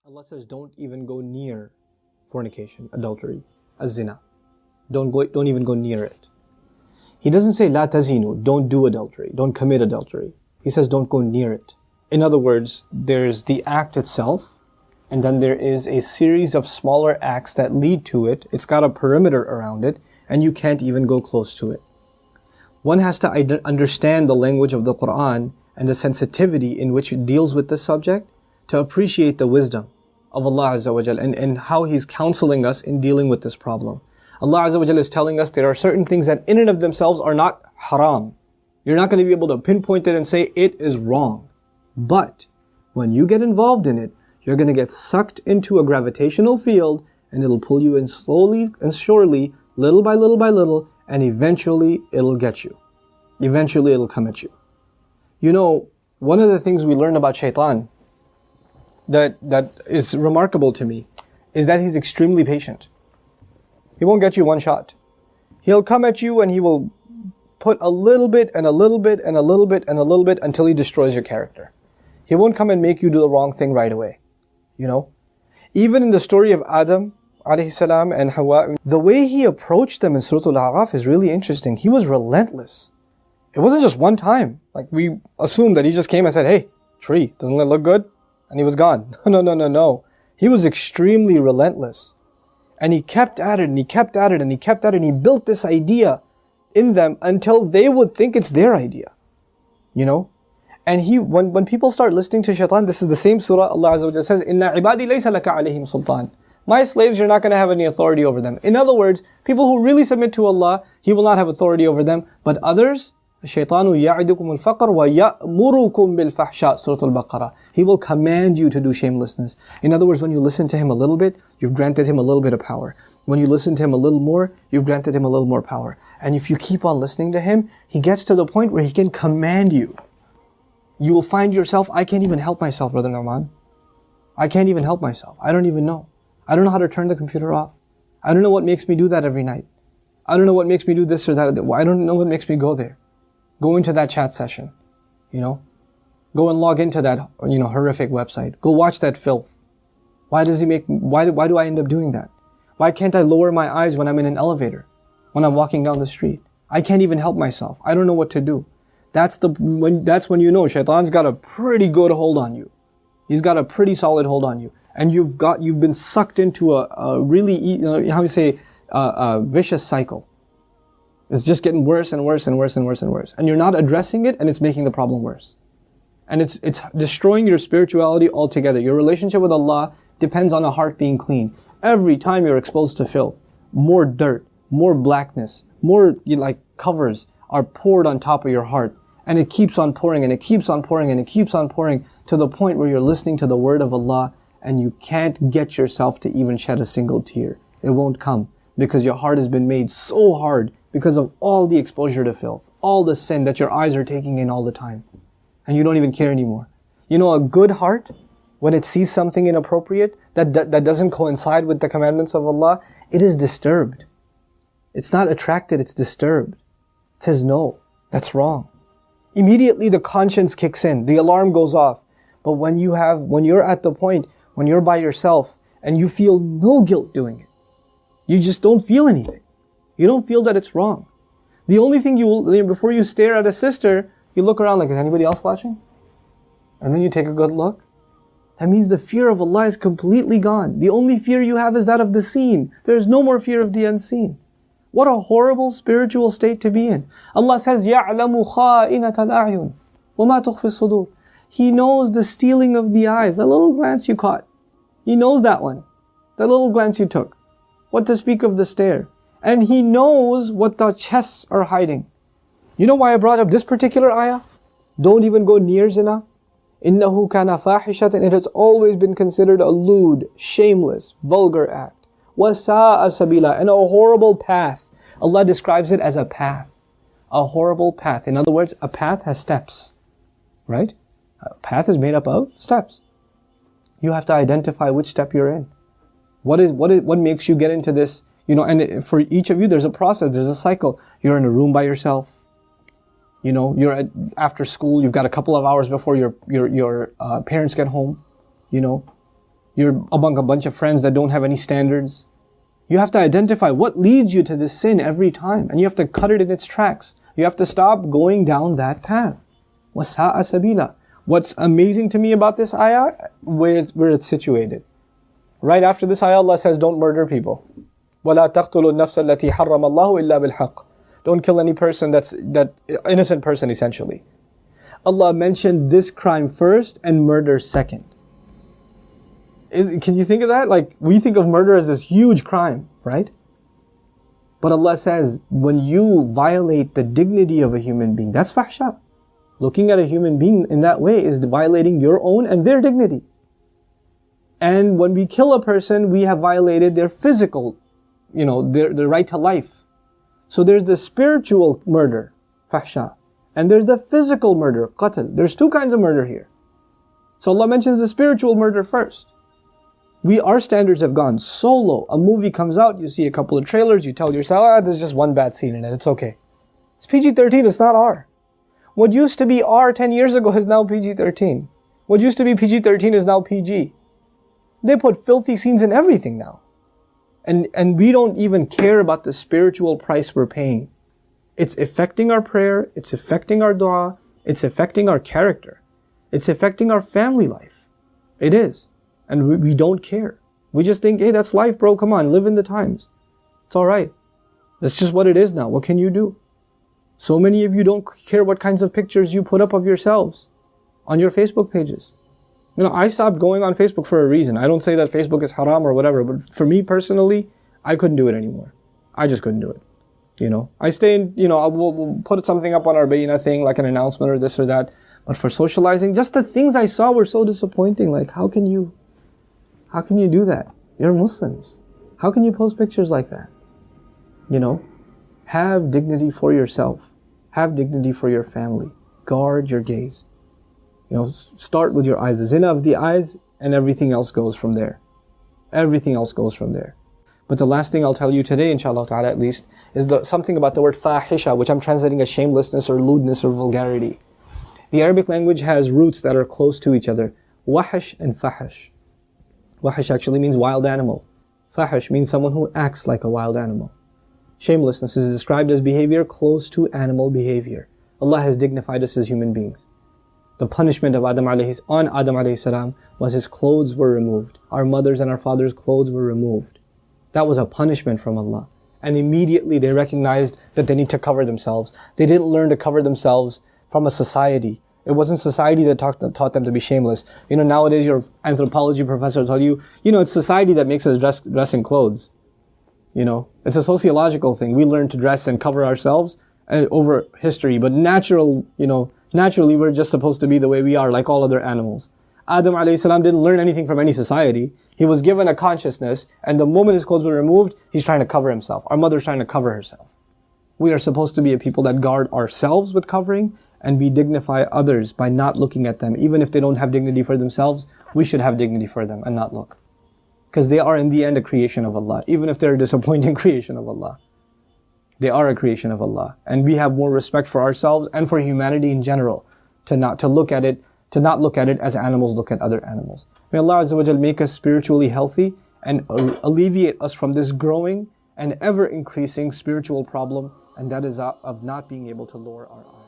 Allah says don't even go near fornication, adultery, az-zina. Don't even go near it. He doesn't say la tazinu, don't do adultery, don't commit adultery. He says don't go near it. In other words, there's the act itself, and then there is a series of smaller acts that lead to it. It's got a perimeter around it, and you can't even go close to it. One has to understand the language of the Quran and the sensitivity in which it deals with this subject to appreciate the wisdom of Allah Azza wa Jal and how He's counseling us in dealing with this problem. Allah Azza wa Jal is telling us there are certain things that in and of themselves are not haram. You're not going to be able to pinpoint it and say it is wrong. But when you get involved in it, you're going to get sucked into a gravitational field, and it'll pull you in slowly and surely, little by little by little, and eventually it'll get you. Eventually it'll come at you. You know, one of the things we learn about Shaytaan that is remarkable to me is that he's extremely patient. He won't get you one shot. He'll come at you and he will put a little bit and a little bit and a little bit and a little bit until he destroys your character. He won't come and make you do the wrong thing right away. You know? Even in the story of Adam alayhi salam and Hawa, the way he approached them in Surah Al-A'raf is really interesting. He was relentless. It wasn't just one time. Like we assume that he just came and said, hey, tree, doesn't that look good? And he was gone. No. He was extremely relentless. And he kept at it and he kept at it and he kept at it and he built this idea in them until they would think it's their idea. You know? And when people start listening to Shaitaan, this is the same surah Allah Azza wa Jalla says, Inna ibadi laysa laka alayhim sultan. My slaves, you're not going to have any authority over them. In other words, people who really submit to Allah, He will not have authority over them. But others, Shaytanu ya'idukum al-faqr wa ya'murukum bil-fahsha, Surah Al-Baqarah. He will command you to do shamelessness. In other words, when you listen to him a little bit, you've granted him a little bit of power. When you listen to him a little more, you've granted him a little more power. And if you keep on listening to him, he gets to the point where he can command you. You will find yourself, I can't even help myself, Brother Nauman. I can't even help myself. I don't even know. I don't know how to turn the computer off. I don't know what makes me do that every night. I don't know what makes me do this or that. I don't know what makes me go there. Go into that chat session, you know. Go and log into that, horrific website. Go watch that filth. Why do I end up doing that? Why can't I lower my eyes when I'm in an elevator? When I'm walking down the street? I can't even help myself. I don't know what to do. That's when you know Shaitan's got a pretty good hold on you. He's got a pretty solid hold on you. And you've been sucked into a really, a vicious cycle. It's just getting worse and worse and worse and worse and worse. And you're not addressing it, and it's making the problem worse. And it's destroying your spirituality altogether. Your relationship with Allah depends on a heart being clean. Every time you're exposed to filth, more dirt, more blackness, more covers are poured on top of your heart. And it keeps on pouring and it keeps on pouring and it keeps on pouring to the point where you're listening to the word of Allah and you can't get yourself to even shed a single tear. It won't come because your heart has been made so hard because of all the exposure to filth, all the sin that your eyes are taking in all the time. And you don't even care anymore. You know, a good heart, when it sees something inappropriate that doesn't coincide with the commandments of Allah, it is disturbed. It's not attracted, it's disturbed. It says, no, that's wrong. Immediately the conscience kicks in, the alarm goes off. But when you're at the point, when you're by yourself and you feel no guilt doing it, you just don't feel anything. You don't feel that it's wrong. The only thing before you stare at a sister, you look around like, is anybody else watching? And then you take a good look. That means the fear of Allah is completely gone. The only fear you have is that of the seen. There's no more fear of the unseen. What a horrible spiritual state to be in. Allah says, يَعْلَمُ خَائِنَةَ الْأَعْيُنِ وَمَا تُخْفِي الصُّدُورِ. He knows the stealing of the eyes, that little glance you caught. He knows that one. That little glance you took. What to speak of the stare. And He knows what the chests are hiding. You know why I brought up this particular ayah? Don't even go near zina. إِنَّهُ كَانَ فَاحِشَةً. It has always been considered a lewd, shameless, vulgar act. وَسَاءَ سَبِيلًا. And a horrible path. Allah describes it as a path. A horrible path. In other words, a path has steps. Right? A path is made up of steps. You have to identify which step you're in. What makes you get into this? And for each of you, there's a process, there's a cycle. You're in a room by yourself. You're after school, you've got a couple of hours before your parents get home. You're among a bunch of friends that don't have any standards. You have to identify what leads you to this sin every time, and you have to cut it in its tracks. You have to stop going down that path. وَسَاءَ سَبِيلًا. What's amazing to me about this ayah, where it's situated. Right after this ayah, Allah says, don't murder people. وَلَا تَقْتُلُوا النَّفْسَ الَّتِي حَرَّمَ اللَّهُ إِلَّا بِالْحَقِّ. Don't kill any person that innocent person essentially. Allah mentioned this crime first and murder second. Can you think of that? Like, we think of murder as this huge crime, right? But Allah says, when you violate the dignity of a human being, that's fahsha. Looking at a human being in that way is violating your own and their dignity. And when we kill a person, we have violated their physical, their right to life. So there's the spiritual murder, fahsha. And there's the physical murder, qatl. There's two kinds of murder here. So Allah mentions the spiritual murder first. Our standards have gone so low. A movie comes out, you see a couple of trailers, you tell yourself, there's just one bad scene in it, it's okay. It's PG-13, it's not R. What used to be R 10 years ago is now PG-13. What used to be PG-13 is now PG. They put filthy scenes in everything now. And we don't even care about the spiritual price we're paying. It's affecting our prayer, it's affecting our dua, it's affecting our character. It's affecting our family life. It is. And we don't care. We just think, hey, that's life, bro. Come on, live in the times. It's alright. That's just what it is now. What can you do? So many of you don't care what kinds of pictures you put up of yourselves on your Facebook pages. I stopped going on Facebook for a reason. I don't say that Facebook is haram or whatever, but for me personally, I couldn't do it anymore. I just couldn't do it. I stay in, we'll put something up on our Bayina thing, like an announcement or this or that. But for socializing, just the things I saw were so disappointing. Like, how can you do that? You're Muslims. How can you post pictures like that? Have dignity for yourself. Have dignity for your family. Guard your gaze. Start with your eyes. The zina of the eyes, and everything else goes from there. Everything else goes from there. But the last thing I'll tell you today, inshallah ta'ala at least, is something about the word fahisha, which I'm translating as shamelessness or lewdness or vulgarity. The Arabic language has roots that are close to each other. Wahish and fahish. Wahish actually means wild animal. Fahish means someone who acts like a wild animal. Shamelessness is described as behavior close to animal behavior. Allah has dignified us as human beings. The punishment of Adam alayhi salam was his clothes were removed. Our mothers and our fathers' clothes were removed. That was a punishment from Allah. And immediately they recognized that they need to cover themselves. They didn't learn to cover themselves from a society. It wasn't society that taught them to be shameless. Nowadays your anthropology professor will tell you, it's society that makes us dress in clothes. It's a sociological thing. We learn to dress and cover ourselves over history, but naturally we're just supposed to be the way we are, like all other animals. Adam alayhi salam didn't learn anything from any society. He was given a consciousness, and the moment his clothes were removed, he's trying to cover himself. Our mother's trying to cover herself. We are supposed to be a people that guard ourselves with covering, and we dignify others by not looking at them. Even if they don't have dignity for themselves, we should have dignity for them and not look. Because they are in the end a creation of Allah. Even if they're a disappointing creation of Allah. They are a creation of Allah. And we have more respect for ourselves and for humanity in general. To not look at it as animals look at other animals. May Allah Azza wa Jal make us spiritually healthy and alleviate us from this growing and ever increasing spiritual problem, and that is of not being able to lower our eyes.